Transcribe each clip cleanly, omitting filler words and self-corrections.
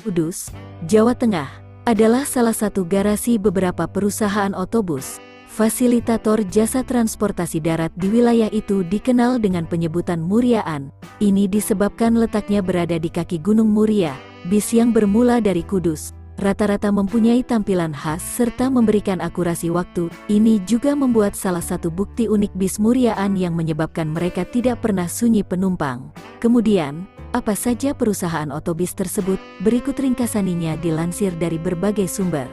Kudus, Jawa Tengah, adalah salah satu garasi beberapa perusahaan otobus. Fasilitator jasa transportasi darat di wilayah itu dikenal dengan penyebutan Muriaan. Ini disebabkan letaknya berada di kaki Gunung Muria. Bis yang bermula dari Kudus rata-rata mempunyai tampilan khas serta memberikan akurasi waktu. Ini juga membuat salah satu bukti unik bis Muriaan yang menyebabkan mereka tidak pernah sunyi penumpang. Kemudian, apa saja perusahaan otobus tersebut? Berikut ringkasaninya dilansir dari berbagai sumber.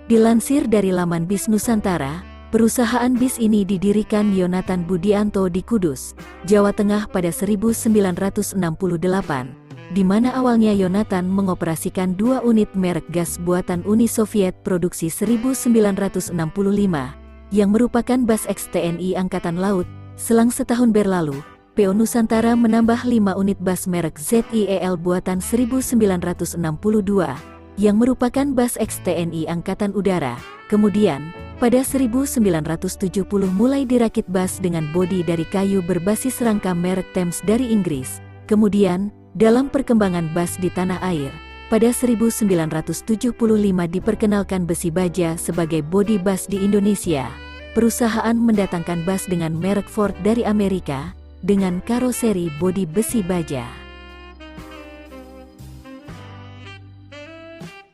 Dilansir dari laman Bis Nusantara, perusahaan bis ini didirikan Yonatan Budianto di Kudus, Jawa Tengah pada 1968, di mana awalnya Yonatan mengoperasikan 2 unit merek gas buatan Uni Soviet produksi 1965, yang merupakan BAS X-TNI Angkatan Laut. Selang setahun berlalu, PO Nusantara menambah 5 unit BAS merek ZIEL buatan 1962, yang merupakan BAS X-TNI Angkatan Udara. Kemudian, pada 1970 mulai dirakit BAS dengan bodi dari kayu berbasis rangka merek Thames dari Inggris. Kemudian, dalam perkembangan BAS di tanah air, pada 1975 diperkenalkan besi baja sebagai bodi BAS di Indonesia. Perusahaan mendatangkan BAS dengan merek Ford dari Amerika, dengan karoseri bodi besi baja.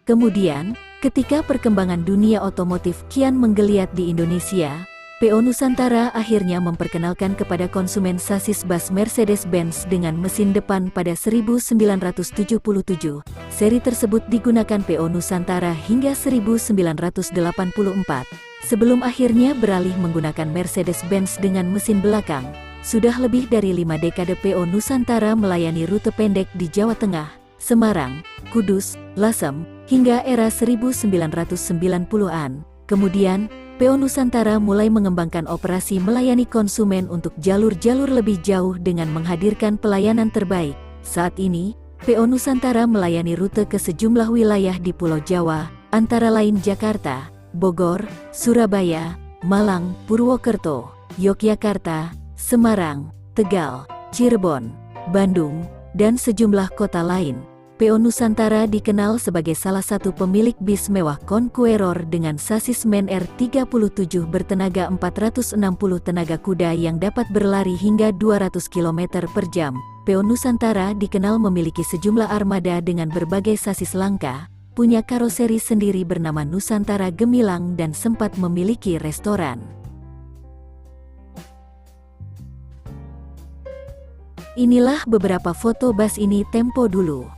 Kemudian, ketika perkembangan dunia otomotif kian menggeliat di Indonesia, PO Nusantara akhirnya memperkenalkan kepada konsumen sasis BAS Mercedes-Benz dengan mesin depan pada 1977. Seri tersebut digunakan PO Nusantara hingga 1984, sebelum akhirnya beralih menggunakan Mercedes-Benz dengan mesin belakang. Sudah lebih dari 5 dekade PO Nusantara melayani rute pendek di Jawa Tengah, Semarang, Kudus, Lasem, hingga era 1990-an. Kemudian, PO Nusantara mulai mengembangkan operasi melayani konsumen untuk jalur-jalur lebih jauh dengan menghadirkan pelayanan terbaik. Saat ini, PO Nusantara melayani rute ke sejumlah wilayah di Pulau Jawa, antara lain Jakarta, Bogor, Surabaya, Malang, Purwokerto, Yogyakarta, Semarang, Tegal, Cirebon, Bandung, dan sejumlah kota lain. PO Nusantara dikenal sebagai salah satu pemilik bis mewah Conqueror dengan sasis MAN R37 bertenaga 460 tenaga kuda yang dapat berlari hingga 200 km per jam. PO Nusantara dikenal memiliki sejumlah armada dengan berbagai sasis langka, punya karoseri sendiri bernama Nusantara Gemilang dan sempat memiliki restoran. Inilah beberapa foto BAS ini tempo dulu.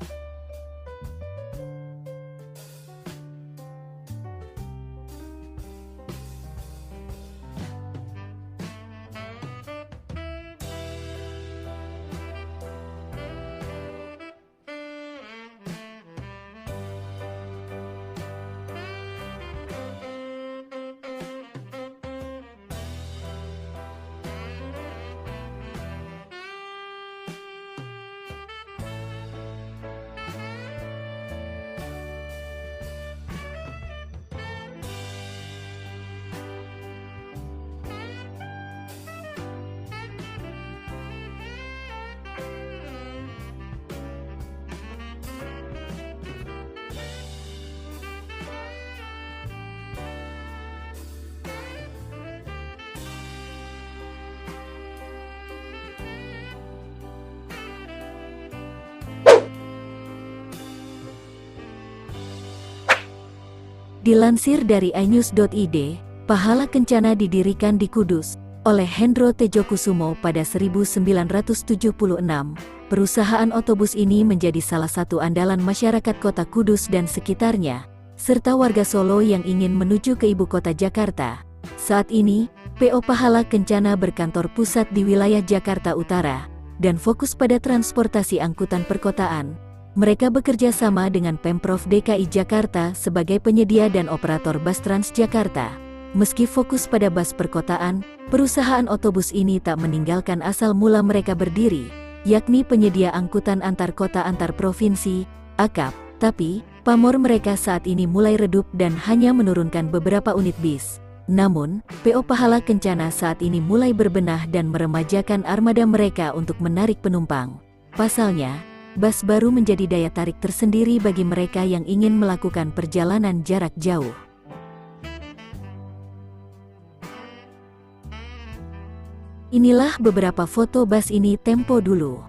Dilansir dari inews.id, Pahala Kencana didirikan di Kudus oleh Hendro Tejokusumo pada 1976. Perusahaan otobus ini menjadi salah satu andalan masyarakat kota Kudus dan sekitarnya, serta warga Solo yang ingin menuju ke ibu kota Jakarta. Saat ini, PO Pahala Kencana berkantor pusat di wilayah Jakarta Utara, dan fokus pada transportasi angkutan perkotaan. Mereka bekerja sama dengan Pemprov DKI Jakarta sebagai penyedia dan operator BAS Transjakarta. Meski fokus pada BAS perkotaan, perusahaan otobus ini tak meninggalkan asal mula mereka berdiri, yakni penyedia angkutan antar kota antar provinsi, AKAP. Tapi, pamor mereka saat ini mulai redup dan hanya menurunkan beberapa unit bis. Namun, PO Pahala Kencana saat ini mulai berbenah dan meremajakan armada mereka untuk menarik penumpang. Pasalnya, bus baru menjadi daya tarik tersendiri bagi mereka yang ingin melakukan perjalanan jarak jauh. Inilah beberapa foto bus ini tempo dulu.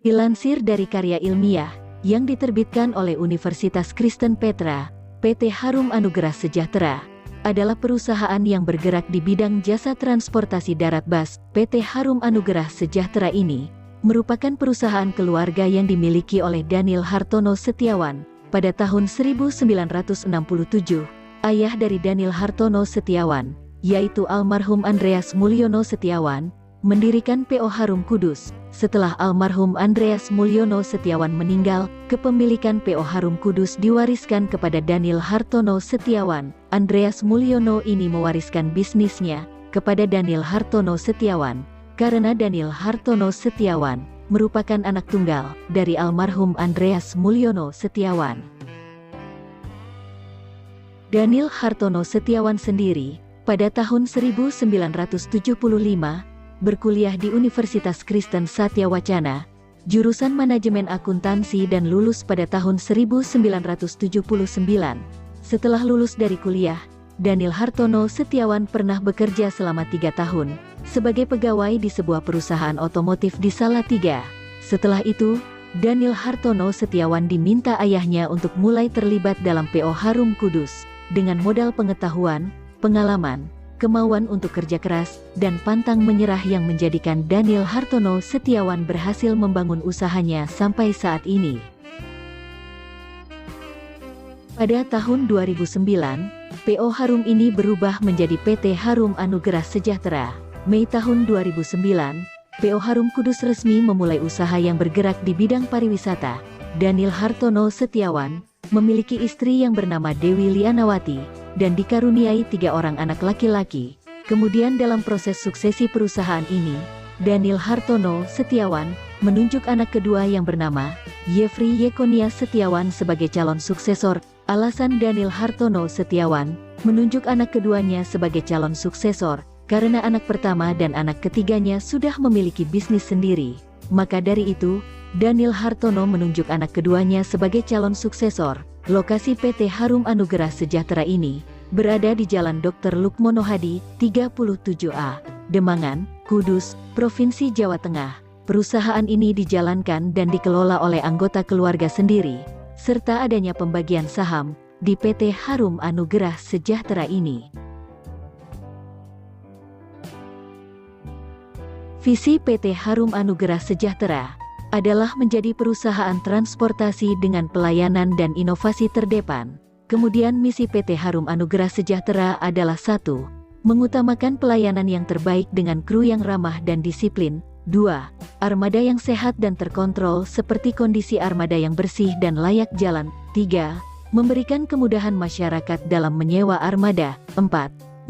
Dilansir dari karya ilmiah yang diterbitkan oleh Universitas Kristen Petra, PT Harum Anugerah Sejahtera adalah perusahaan yang bergerak di bidang jasa transportasi darat bus. PT Harum Anugerah Sejahtera ini merupakan perusahaan keluarga yang dimiliki oleh Daniel Hartono Setiawan pada tahun 1967. Ayah dari Daniel Hartono Setiawan, yaitu almarhum Andreas Mulyono Setiawan, mendirikan PO Harum Kudus. Setelah almarhum Andreas Mulyono Setiawan meninggal, kepemilikan PO Harum Kudus diwariskan kepada Daniel Hartono Setiawan. Andreas Mulyono ini mewariskan bisnisnya kepada Daniel Hartono Setiawan, karena Daniel Hartono Setiawan merupakan anak tunggal dari almarhum Andreas Mulyono Setiawan. Daniel Hartono Setiawan sendiri, pada tahun 1975, berkuliah di Universitas Kristen Satya Wacana, jurusan Manajemen Akuntansi dan lulus pada tahun 1979. Setelah lulus dari kuliah, Daniel Hartono Setiawan pernah bekerja selama 3 tahun sebagai pegawai di sebuah perusahaan otomotif di Salatiga. Setelah itu, Daniel Hartono Setiawan diminta ayahnya untuk mulai terlibat dalam PO Harum Kudus dengan modal pengetahuan, pengalaman, kemauan untuk kerja keras, dan pantang menyerah yang menjadikan Daniel Hartono Setiawan berhasil membangun usahanya sampai saat ini. Pada tahun 2009, PO Harum ini berubah menjadi PT Harum Anugerah Sejahtera. Mei tahun 2009, PO Harum Kudus resmi memulai usaha yang bergerak di bidang pariwisata. Daniel Hartono Setiawan memiliki istri yang bernama Dewi Lianawati dan dikaruniai 3 orang anak laki-laki. Kemudian dalam proses suksesi perusahaan ini, Daniel Hartono Setiawan menunjuk anak kedua yang bernama Yefri Yekonia Setiawan sebagai calon suksesor. Alasan Daniel Hartono Setiawan menunjuk anak keduanya sebagai calon suksesor karena anak pertama dan anak ketiganya sudah memiliki bisnis sendiri. Maka dari itu, Daniel Hartono menunjuk anak keduanya sebagai calon suksesor. Lokasi PT Harum Anugerah Sejahtera ini berada di Jalan Dr. Lukmono Hadi, 37A, Demangan, Kudus, Provinsi Jawa Tengah. Perusahaan ini dijalankan dan dikelola oleh anggota keluarga sendiri, serta adanya pembagian saham di PT Harum Anugerah Sejahtera ini. Visi PT Harum Anugerah Sejahtera adalah menjadi perusahaan transportasi dengan pelayanan dan inovasi terdepan. Kemudian misi PT Harum Anugerah Sejahtera adalah 1. Mengutamakan pelayanan yang terbaik dengan kru yang ramah dan disiplin. 2. Armada yang sehat dan terkontrol seperti kondisi armada yang bersih dan layak jalan. 3. Memberikan kemudahan masyarakat dalam menyewa armada. 4.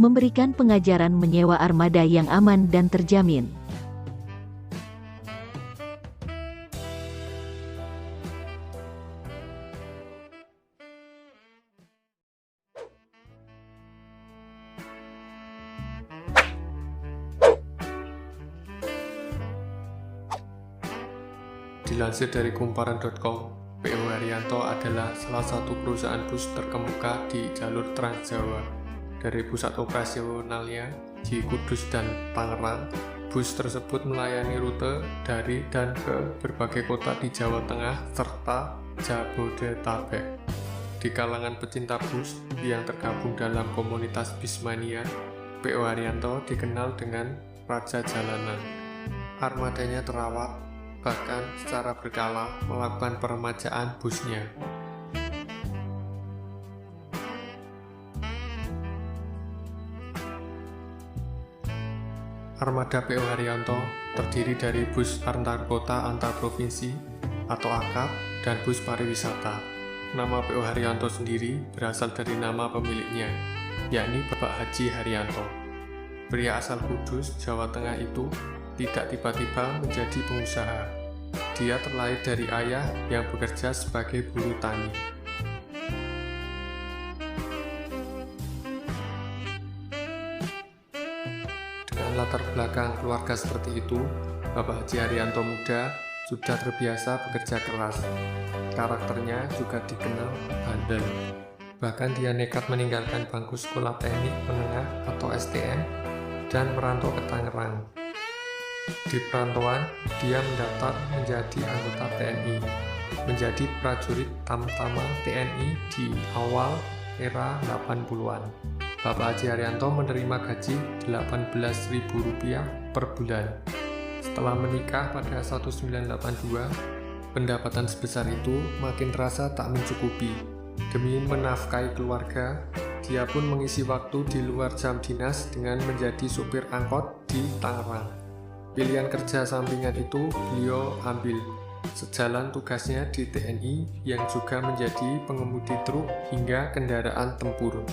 Memberikan pengajaran menyewa armada yang aman dan terjamin. Dilansir dari kumparan.com, PO Haryanto adalah salah satu perusahaan bus terkemuka di jalur Trans Jawa. Dari pusat operasionalnya di Kudus dan Tangerang, bus tersebut melayani rute dari dan ke berbagai kota di Jawa Tengah serta Jabodetabek. Di kalangan pecinta bus yang tergabung dalam komunitas Bismania, PO Haryanto dikenal dengan Raja Jalanan. Armadanya terawat, bahkan secara berkala melakukan peremajaan busnya. Armada PO Haryanto terdiri dari bus antar kota antar provinsi atau AKAP dan bus pariwisata. Nama PO Haryanto sendiri berasal dari nama pemiliknya, yakni Bapak Haji Haryanto. Pria asal Kudus, Jawa Tengah itu tidak tiba-tiba menjadi pengusaha. Dia terlahir dari ayah yang bekerja sebagai buruh tani. Dengan latar belakang keluarga seperti itu, Bapak Haji Haryanto muda sudah terbiasa bekerja keras. Karakternya juga dikenal bandel. Bahkan dia nekat meninggalkan bangku sekolah teknik menengah atau STM dan merantau ke Tangerang. Di perantauan, dia mendaftar menjadi anggota TNI, menjadi prajurit Tamtama TNI di awal era 80-an. Bapak Haji Haryanto menerima gaji Rp18.000 per bulan. Setelah menikah pada 1982, pendapatan sebesar itu makin terasa tak mencukupi. Demi menafkahi keluarga, dia pun mengisi waktu di luar jam dinas dengan menjadi supir angkot di Tangerang. Pilihan kerja sampingan itu beliau ambil sejalan tugasnya di TNI yang juga menjadi pengemudi truk hingga kendaraan tempur.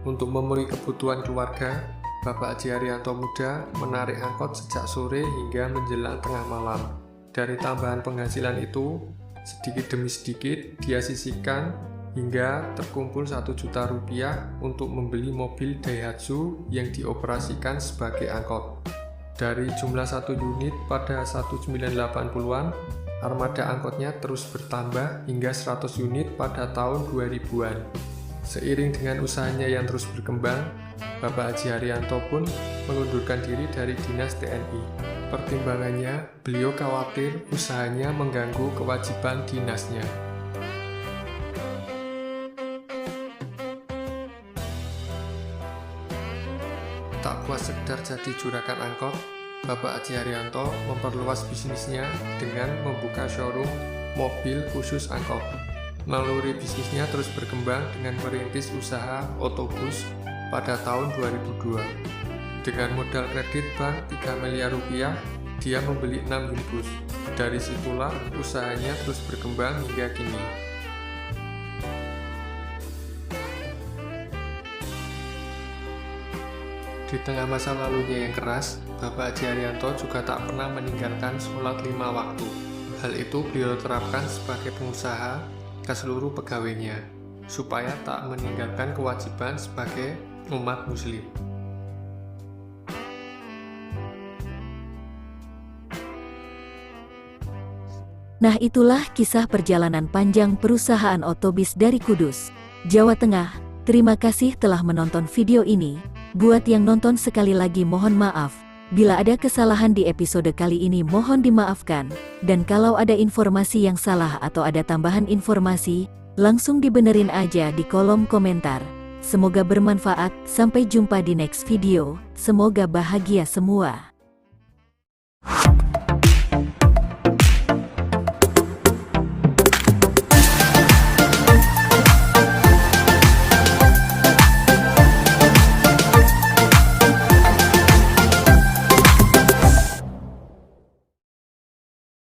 Untuk memenuhi kebutuhan keluarga, Bapak Haji Haryanto muda menarik angkot sejak sore hingga menjelang tengah malam. Dari tambahan penghasilan itu, sedikit demi sedikit dia sisihkan hingga terkumpul Rp1 juta untuk membeli mobil Daihatsu yang dioperasikan sebagai angkot. Dari jumlah 1 unit pada 1980-an, armada angkotnya terus bertambah hingga 100 unit pada tahun 2000-an. Seiring dengan usahanya yang terus berkembang, Bapak Haji Haryanto pun mengundurkan diri dari dinas TNI. Pertimbangannya, beliau khawatir usahanya mengganggu kewajiban dinasnya. Tak puas sekedar jadi juragan angkot, Bapak Haji Haryanto memperluas bisnisnya dengan membuka showroom mobil khusus angkot. Naluri bisnisnya terus berkembang dengan merintis usaha otobus pada tahun 2002. Dengan modal kredit bank Rp3 miliar, dia membeli 6 unit bus. Dari situlah usahanya terus berkembang hingga kini. Di tengah masa lalunya yang keras, Bapak Haji Haryanto juga tak pernah meninggalkan sholat 5 waktu. Hal itu beliau terapkan sebagai pengusaha ke seluruh pegawainya, supaya tak meninggalkan kewajiban sebagai umat muslim. Nah, itulah kisah perjalanan panjang perusahaan otobus dari Kudus, Jawa Tengah. Terima kasih telah menonton video ini. Buat yang nonton sekali lagi mohon maaf. Bila ada kesalahan di episode kali ini mohon dimaafkan. Dan kalau ada informasi yang salah atau ada tambahan informasi, langsung dibenerin aja di kolom komentar. Semoga bermanfaat, sampai jumpa di next video, semoga bahagia semua.